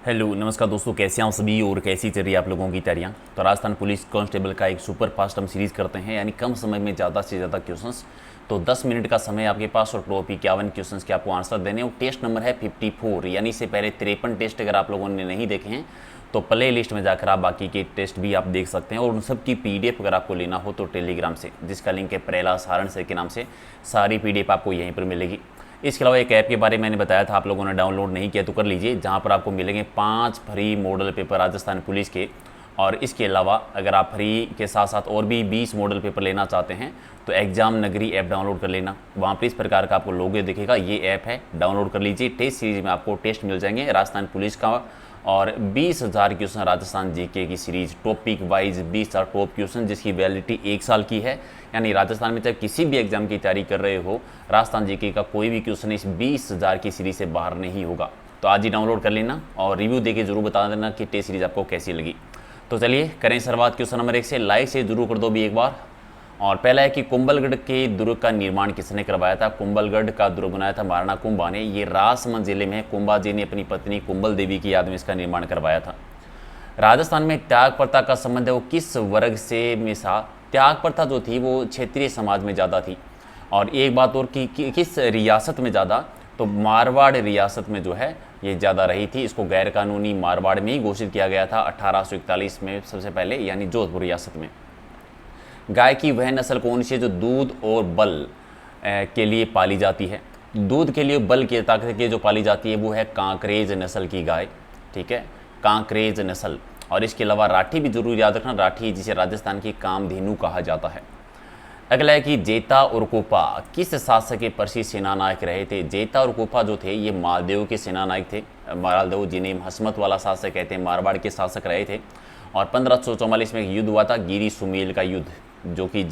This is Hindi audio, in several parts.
हेलो नमस्कार दोस्तों, कैसे हैं आप सभी और कैसी चल रही है आप लोगों की तैयारियां। तो राजस्थान पुलिस कांस्टेबल का एक सुपर फास्ट हम सीरीज़ करते हैं, यानी कम समय में ज़्यादा से ज़्यादा क्वेश्चंस। तो 10 मिनट का समय आपके पास और टॉप 51 क्वेश्चंस के आपको आंसर देने। और टेस्ट नंबर है 54, यानी इससे पहले 53 टेस्ट अगर आप लोगों ने नहीं देखे हैं तो प्ले लिस्ट में जाकर आप बाकी के टेस्ट भी आप देख सकते हैं। और उन सब की PDF अगर आपको लेना हो तो टेलीग्राम से, जिसका लिंक है प्रेला सारण सर के नाम से, सारी PDF आपको यहीं पर मिलेगी। इसके अलावा एक ऐप के बारे में मैंने बताया था, आप लोगों ने डाउनलोड नहीं किया तो कर लीजिए, जहां पर आपको मिलेंगे 5 free model paper Rajasthan police के। और इसके अलावा अगर आप फ्री के साथ साथ और भी 20 मॉडल पेपर लेना चाहते हैं तो एग्जाम नगरी ऐप डाउनलोड कर लेना। वहाँ पर इस प्रकार का आपको लोगो दिखेगा, ये ऐप है, डाउनलोड कर लीजिए। टेस्ट सीरीज में आपको टेस्ट मिल जाएंगे राजस्थान पुलिस का, और 20,000 क्वेश्चन राजस्थान जीके की series topic wise 20,000 top question, जिसकी वैलिडिटी 1 साल की है। यानी राजस्थान में चाहे किसी भी एग्जाम की तैयारी कर रहे हो, राजस्थान जीके का कोई भी क्वेश्चन इस 20,000 की सीरीज से बाहर नहीं होगा। तो आज ही डाउनलोड कर लेना और रिव्यू देके जरूर बता देना कि टेस्ट सीरीज आपको कैसी लगी। तो चलिए करें शुरुआत क्वेश्चन नंबर 1 से। लाइक से जरूर कर दो भी एक बार। और पहला है कि कुंभलगढ़ के दुर्ग का निर्माण किसने करवाया था। कुंभलगढ़ का दुर्ग बनाया था महाराणा कुंभा ने। ये राजसमंद जिले में कुंभा जी ने अपनी पत्नी कुंभल देवी की याद में इसका निर्माण करवाया था। राजस्थान में त्याग प्रथा का संबंध है वो किस वर्ग से में था। त्याग प्रथा जो थी वो क्षेत्रीय समाज में ज़्यादा थी। और एक बात और कि किस रियासत में ज़्यादा, तो मारवाड़ रियासत में जो है ये ज़्यादा रही थी। इसको गैर कानूनी मारवाड़ में ही घोषित किया गया था 1841 में सबसे पहले, यानी जोधपुर रियासत में। गाय की वह नस्ल कौन सी है जो दूध और बल के लिए पाली जाती है। दूध के लिए, बल की ताकत के लिए जो पाली जाती है वो है कांकरेज नस्ल की गाय। ठीक है, कांकरेज नस्ल। और इसके अलावा राठी भी जरूर याद रखना, राठी जिसे राजस्थान की कामधेनु कहा जाता है। अगला है कि जेता और कोपा किस शासक के प्रसिद्ध सेना नायक रहे थे। जेता और कोपा जो थे ये मालदेव के सेना नायक थे। मालदेव जिन्हें हसमत वाला शासक कहते हैं, मारवाड़ के शासक रहे थे। और 1544 में एक युद्ध हुआ था, गिरी सुमेल का युद्ध, जो कि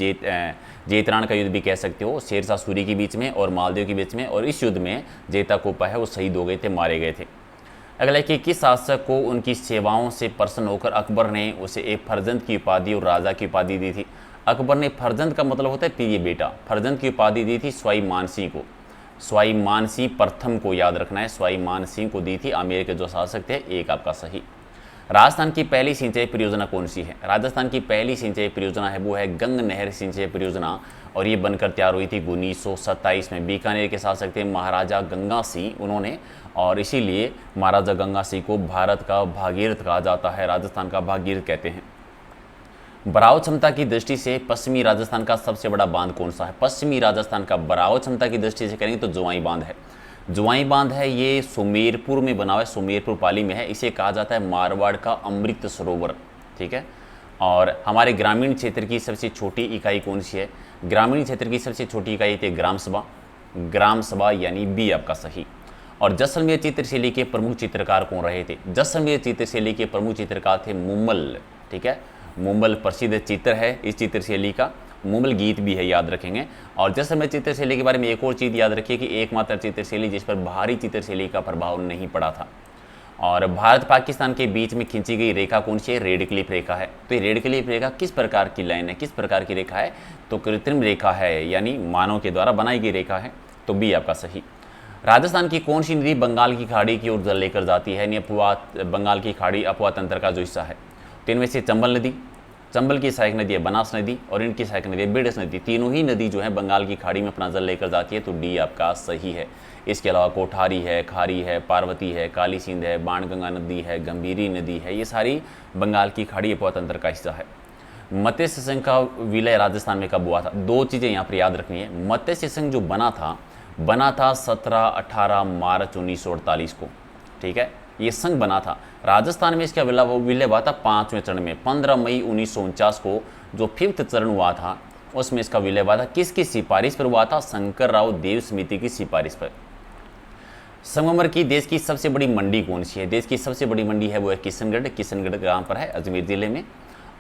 जेतरान का युद्ध भी कह सकते हो, शेरशाह सूरी के बीच में और मालदेव के बीच में। और इस युद्ध में जेता कोपा है वो शहीद हो गए थे, मारे गए थे। अगला कि किस शासक को उनकी सेवाओं से प्रसन्न होकर अकबर ने उसे एक फर्जंद की उपाधि और राजा की उपाधि दी थी। अकबर ने, फर्जंद का मतलब होता है प्रिय बेटा, फर्जंद की उपाधि दी थी स्वाई मानसिंह को। स्वाई मानसिंह प्रथम को याद रखना है, स्वाई मानसिंह को दी थी। आमेर के जो शासक थे, एक आपका सही। राजस्थान की पहली सिंचाई परियोजना कौन सी है। राजस्थान की पहली सिंचाई परियोजना है वो है गंग नहर सिंचाई परियोजना। और ये बनकर तैयार हुई थी 1927 में। बीकानेर के शासक थे महाराजा गंगा सिंह उन्होंने, और इसीलिए महाराजा गंगा सिंह को भारत का भागीरथ कहा जाता है, राजस्थान का भागीरथ कहते हैं। बराव क्षमता की दृष्टि से पश्चिमी राजस्थान का सबसे बड़ा बांध कौन सा है। पश्चिमी राजस्थान का बराव क्षमता की दृष्टि से करेंगे तो जुआई बांध है। जुआई बांध है, ये सुमेरपुर में बना हुआ है, सुमेरपुर पाली में है। इसे कहा जाता है मारवाड़ का अमृत सरोवर। ठीक है। और हमारे ग्रामीण क्षेत्र की सबसे छोटी इकाई कौन सी है। ग्रामीण क्षेत्र की सबसे छोटी इकाई थी ग्राम सभा। ग्राम सभा यानी बी आपका सही। और जैसलमेर चित्रशैली के प्रमुख चित्रकार कौन रहे थे। जैसलमेर चित्रशैली के प्रमुख चित्रकार थे मुम्मल। ठीक है, मुम्मल प्रसिद्ध चित्र है इस चित्रशैली का। मुम्मल गीत भी है, याद रखेंगे। और जैसलमेर चित्रशैली के बारे में एक और चीज़ याद रखिए कि एकमात्र चित्रशैली जिस पर बाहरी चित्रशैली का प्रभाव नहीं पड़ा था। और भारत पाकिस्तान के बीच में खींची गई रेखा कौन सी है। रेड क्लिफ रेखा है। तो ये रेड क्लिफ रेखा किस प्रकार की लाइन है, किस प्रकार की रेखा है, तो कृत्रिम रेखा है, यानी मानव के द्वारा बनाई गई रेखा है। तो बी आपका सही। राजस्थान की कौन सी नदी बंगाल की खाड़ी की ओर जल लेकर जाती है। यानी बंगाल की खाड़ी अपवा तंत्र का जो हिस्सा है। तो इनमें से चंबल नदी, चंबल की सहायक नदी है बनास नदी, और इनकी सहायक नदी है बेडस नदी। तीनों ही नदी जो है बंगाल की खाड़ी में अपना जल लेकर जाती है। तो डी आपका सही है। इसके अलावा कोठारी है, खारी है, पार्वती है, काली सिंध है, बाणगंगा नदी है, गंभीरी नदी है, ये सारी बंगाल की खाड़ी अपवा तंत्र का हिस्सा है। मत्स्य संघ का विलय राजस्थान में कब हुआ था। दो चीज़ें यहाँ पर याद रखनी है। मत्स्य संघ जो बना था 17-18 मार्च 1948 को। ठीक है, ये संघ बना था राजस्थान में। इसका विलय हुआ था 5वें चरण में 15 मई 1949 को। जो 5th चरण हुआ था उसमें इसका विलय हुआ था। किसकी सिफारिश पर हुआ था। शंकर राव देव समिति की सिफारिश पर। संगमरमर की देश की सबसे बड़ी मंडी कौन सी है। देश की सबसे बड़ी मंडी है वो है किशनगढ़। किशनगढ़ कहाँ पर है, अजमेर जिले में।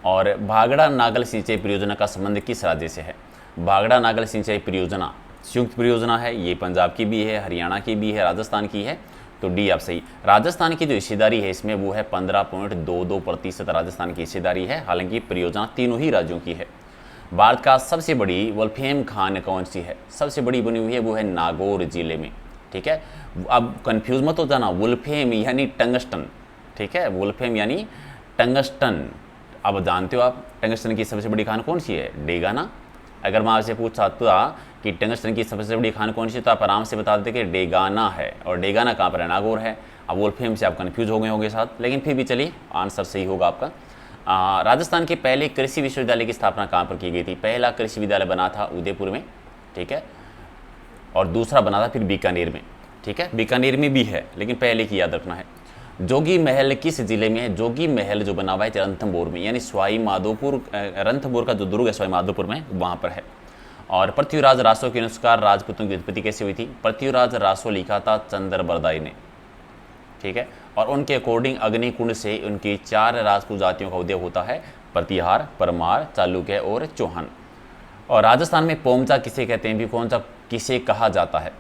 और भागड़ा नागल सिंचाई परियोजना का संबंध किस राज्य से है। भागड़ा नागल सिंचाई परियोजना संयुक्त परियोजना है, ये पंजाब की भी है, हरियाणा की भी है, राजस्थान की है। तो डी आप सही। राजस्थान की जो हिस्सेदारी है इसमें वो है 15.22% राजस्थान की हिस्सेदारी है। हालांकि परियोजना तीनों ही राज्यों की है। भारत का सबसे बड़ी वोल्फेम खान कौन सी है। सबसे बड़ी बनी हुई है वो है नागौर जिले में। ठीक है, अब कंफ्यूज मत हो जाना, वुल्फेम यानी टंगस्टन, ठीक है, वोल्फ्राम यानी टंगस्टन। अब जानते हो आप टंगस्टन की सबसे बड़ी खान कौन सी है? डेगाना। अगर मैं आपसे पूछता कि टंगस्टन की सबसे बड़ी खान कौन सी, तो आप आराम से बता देते कि डेगाना है। और डेगाना कहाँ पर है? नागौर है। अब वोल्फ्राम से आप कन्फ्यूज हो गए होंगे साथ, लेकिन फिर भी चलिए आंसर सही होगा आपका। राजस्थान के पहले कृषि विश्वविद्यालय की स्थापना कहाँ पर की गई थी? पहला कृषि विद्यालय बना था उदयपुर में, ठीक है, और दूसरा बना था फिर बीकानेर में, ठीक है, बीकानेर में भी है लेकिन पहले की याद रखना है। जोगी महल किस जिले में है? जोगी महल जो बना हुआ है रणथंभौर में, यानी सवाई माधोपुर, रणथंभौर का जो दुर्ग है सवाई माधोपुर में, वहाँ पर है। और पृथ्वीराज रासो के अनुसार राजपूतों की उत्पत्ति कैसे हुई थी? पृथ्वीराज रासो लिखा था चंद्रबरदाई ने, ठीक है, और उनके अकॉर्डिंग अग्निकुंड से उनकी 4 राजपूत जातियों का उदय होता है, प्रतिहार, परमार, चालुक्य और चौहान। और राजस्थान में पोमचा किसे कहते हैं भी? पोमचा किसे कहा जाता है?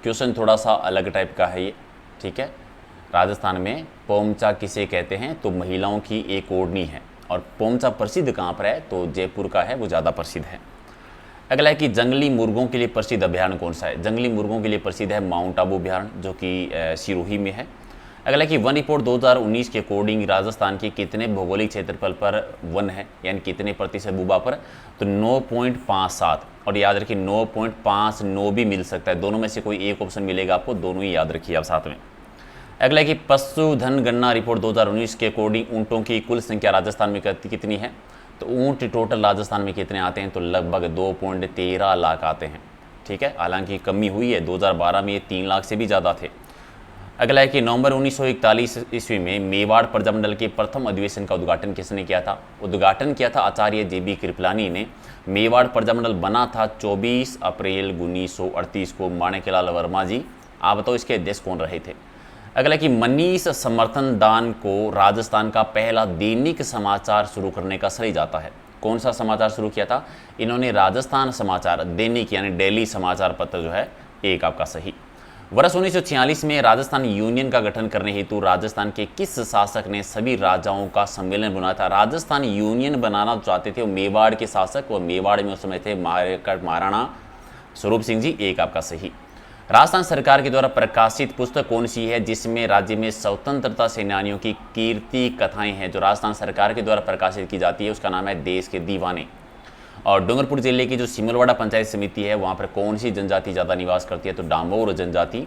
क्वेश्चन थोड़ा सा अलग टाइप का है ये, ठीक है। राजस्थान में पोमचा किसे कहते हैं? तो महिलाओं की एक ओढ़नी है। और पोमचा प्रसिद्ध कहाँ पर है? तो जयपुर का है, वो ज़्यादा प्रसिद्ध है। अगला है कि जंगली मुर्गों के लिए प्रसिद्ध अभ्यारण्य कौन सा है? जंगली मुर्गों के लिए प्रसिद्ध है माउंट आबू अभ्यारण्य, जो कि सिरोही में है। अगला है कि वन रिपोर्ट 2019 के अकॉर्डिंग राजस्थान के कितने भौगोलिक क्षेत्रफल पर वन है, यानी कितने प्रतिशत भूभाग पर? तो 9.57। और याद रखिए 9.59 भी मिल सकता है, दोनों में से कोई एक ऑप्शन मिलेगा आपको, दोनों ही याद रखिए आप साथ में। अगला है कि पशुधन गणना रिपोर्ट 2019 के अकॉर्डिंग ऊँटों की कुल संख्या राजस्थान में कितनी है? तो ऊँट टोटल राजस्थान में कितने आते हैं? तो लगभग 2.13 लाख आते हैं, ठीक है। हालांकि कमी हुई है, 2012 में ये 3 लाख से भी ज़्यादा थे। अगला है कि नवंबर 1941 ईस्वी में मेवाड़ प्रजामंडल के प्रथम अधिवेशन का उद्घाटन किसने किया था? उद्घाटन किया था आचार्य JB कृपलानी ने। मेवाड़ प्रजामंडल बना था 24 अप्रैल 1938 को, माणिक्यलाल वर्मा जी। आप बताओ इसके अध्यक्ष कौन रहे थे? अगला कि मनीष समर्थन दान को राजस्थान का पहला दैनिक समाचार शुरू करने का श्रेय जाता है। कौन सा समाचार शुरू किया था? इन्होंने राजस्थान समाचार दैनिक यानी डेली समाचार पत्र जो है, एक आपका सही। वर्ष 1946 में राजस्थान यूनियन का गठन करने हेतु राजस्थान के किस शासक ने सभी राजाओं का सम्मेलन बनाया था? राजस्थान यूनियन बनाना चाहते थे वो मेवाड़ के शासक, और मेवाड़ में उस समय थे महाराणा स्वरूप सिंह जी, एक आपका सही। राजस्थान सरकार के द्वारा प्रकाशित पुस्तक कौन सी है जिसमें राज्य में स्वतंत्रता सेनानियों की कीर्ति कथाएं हैं? जो राजस्थान सरकार के द्वारा प्रकाशित की जाती है उसका नाम है देश के दीवाने। और डूंगरपुर जिले की जो सिमलवाड़ा पंचायत समिति है वहाँ पर कौन सी जनजाति ज़्यादा निवास करती है? तो डामोर जनजाति।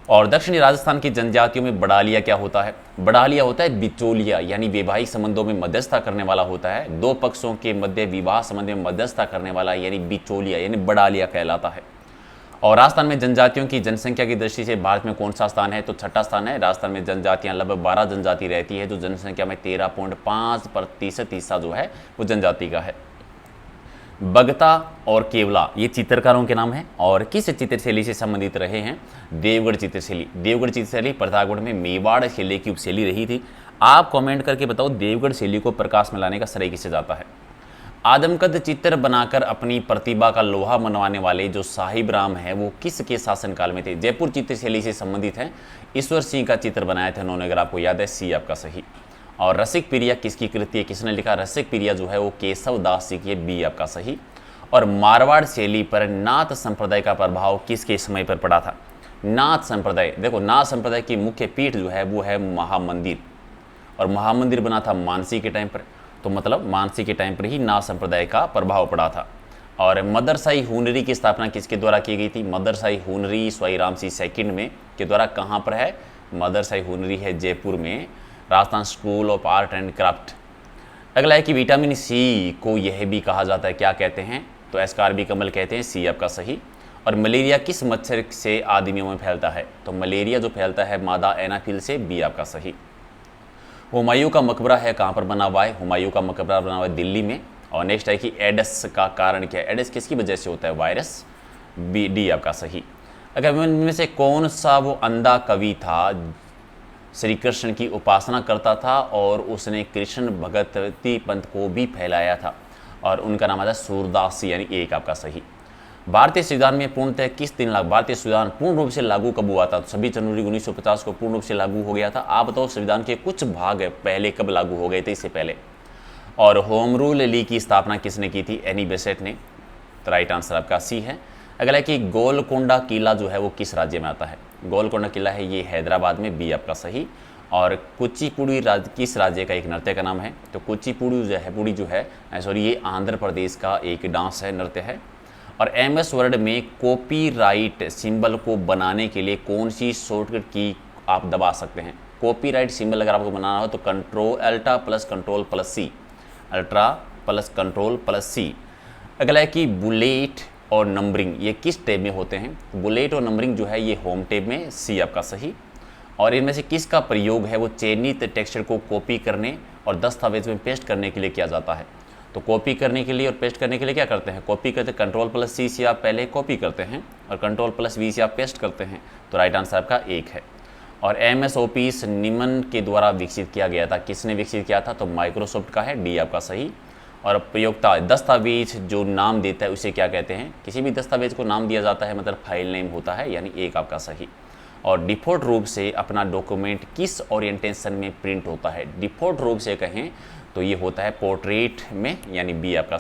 और दक्षिणी राजस्थान की जनजातियों में बड़ालिया क्या होता है? बड़ालिया होता है बिचौलिया, यानी वैवाहिक संबंधों में मध्यस्थता करने वाला होता है। 2 पक्षों के मध्य विवाह संबंध में मध्यस्थता करने वाला यानी बिचौलिया यानी बड़ालिया कहलाता है। और राजस्थान में जनजातियों की जनसंख्या की दृष्टि से भारत में कौन सा स्थान है? तो 6ठा स्थान है। राजस्थान में जनजातियां लगभग 12 जनजाति रहती है, जो जनसंख्या में 13.5% हिस्सा जो है वो जनजाति का है। बगता और केवला ये चित्रकारों के नाम हैं और किस चित्रशैली से संबंधित रहे हैं? देवगढ़ चित्रशैली। देवगढ़ चित्रशैली प्रतापगढ़ में मेवाड़ शैली की उपशैली रही थी। आप कमेंट करके बताओ देवगढ़ शैली को प्रकाश में लाने का श्रेय किसे जाता है? आदमकद चित्र बनाकर अपनी प्रतिभा का लोहा मनवाने वाले जो साहिब राम है वो किसके शासनकाल में थे? जयपुर चित्रशैली से संबंधित है। ईश्वर सिंह का चित्र बनाया था उन्होंने, अगर आपको याद है, सी आपका सही। और रसिक प्रिया किसकी कृति है? किसने लिखा? रसिक प्रिया जो है वो केशव दास जी की, बी आपका सही। और मारवाड़ शैली पर नाथ संप्रदाय का प्रभाव किसके समय पर पड़ा था? नाथ संप्रदाय, देखो नाथ संप्रदाय की मुख्य पीठ जो है वो है महामंदिर, और महामंदिर बना था मानसी के टाइम पर, तो मतलब मानसी के टाइम पर ही नाथ संप्रदाय का प्रभाव पड़ा था। और मदरसाई हुनरी की स्थापना किसके द्वारा की गई थी? मदरसाई हुनरी स्वाई रामसी सेकंड में के द्वारा। कहाँ पर है मदरसाई हुनरी? है जयपुर में, Rajasthan school of art and craft. अगला है कि विटामिन सी को यह भी कहा जाता है, क्या कहते हैं? तो एस्कार्बी कमल कहते हैं, सी आपका सही। और मलेरिया किस मच्छर से आदमियों में फैलता है? तो मलेरिया जो फैलता है मादा एनाफिल से, बी आपका सही। हुमायूं का मकबरा है कहाँ पर बना हुआ है? हुमायूं का मकबरा बना हुआ है दिल्ली में। और नेक्स्ट है कि एड्स का कारण क्या है? एड्स किसकी वजह से होता है? वायरस, बी, डी आपका सही। अगर इनमें से कौन सा वो अंधा कवि था श्री कृष्ण की उपासना करता था और उसने कृष्ण भगवती पंथ को भी फैलाया था? और उनका नाम आता है सूरदास, यानी एक आपका सही। भारतीय संविधान में पूर्णतः किस दिन लागू? भारतीय संविधान पूर्ण रूप से लागू कब हुआ था? तो 26 जनवरी 1950 को पूर्ण रूप से लागू हो गया था। आप बताओ संविधान के कुछ भाग पहले कब लागू हो गए थे इससे पहले? और होम रूल लीग की स्थापना किसने की थी? एनी बेसेंट ने। तो राइट आंसर आपका सी है। अगला है कि गोलकोंडा किला जो है वो किस राज्य में आता है? गोलकोंडा किला है ये हैदराबाद में, बी आपका सही। और कुचिपुड़ी किस राज्य का एक नृत्य का नाम है? तो कुचिपुड़ी जो है सॉरी ये आंध्र प्रदेश का एक डांस है, नृत्य है। और MS वर्ड में कॉपीराइट सिंबल को बनाने के लिए कौन सी शॉर्टकट की आप दबा सकते हैं? कॉपीराइट सिंबल अगर आपको बनाना हो तो अल्ट्रा प्लस कंट्रोल प्लस सी, अल्ट्रा प्लस कंट्रोल प्लस सी। अगला है कि बुलेट और नंबरिंग ये किस टैब में होते हैं? बुलेट और नंबरिंग जो है ये होम टैब में, सी आपका सही। और इनमें से किसका प्रयोग है वो चयनित टेक्सचर को कॉपी करने और दस्तावेज में पेस्ट करने के लिए किया जाता है? तो कॉपी करने के लिए और पेस्ट करने के लिए क्या करते हैं? कॉपी करते कंट्रोल प्लस सी से आप पहले कॉपी करते हैं और कंट्रोल प्लस वी से आप पेस्ट करते हैं। तो राइट आंसर आपका एक है। और MS ऑफिस निमन के द्वारा विकसित किया गया था, किसने विकसित किया था? तो माइक्रोसॉफ्ट का है, डी आपका सही। और प्रयोक्ता दस्तावेज जो नाम देता है उसे क्या कहते हैं? किसी भी दस्तावेज को नाम दिया जाता है मतलब फाइल नेम होता है, यानी एक आपका सही। और डिफ़ॉल्ट रूप से अपना डॉक्यूमेंट किस ओरिएंटेशन में प्रिंट होता है? डिफ़ॉल्ट रूप से कहें तो ये होता है पोर्ट्रेट में, यानी बी आपका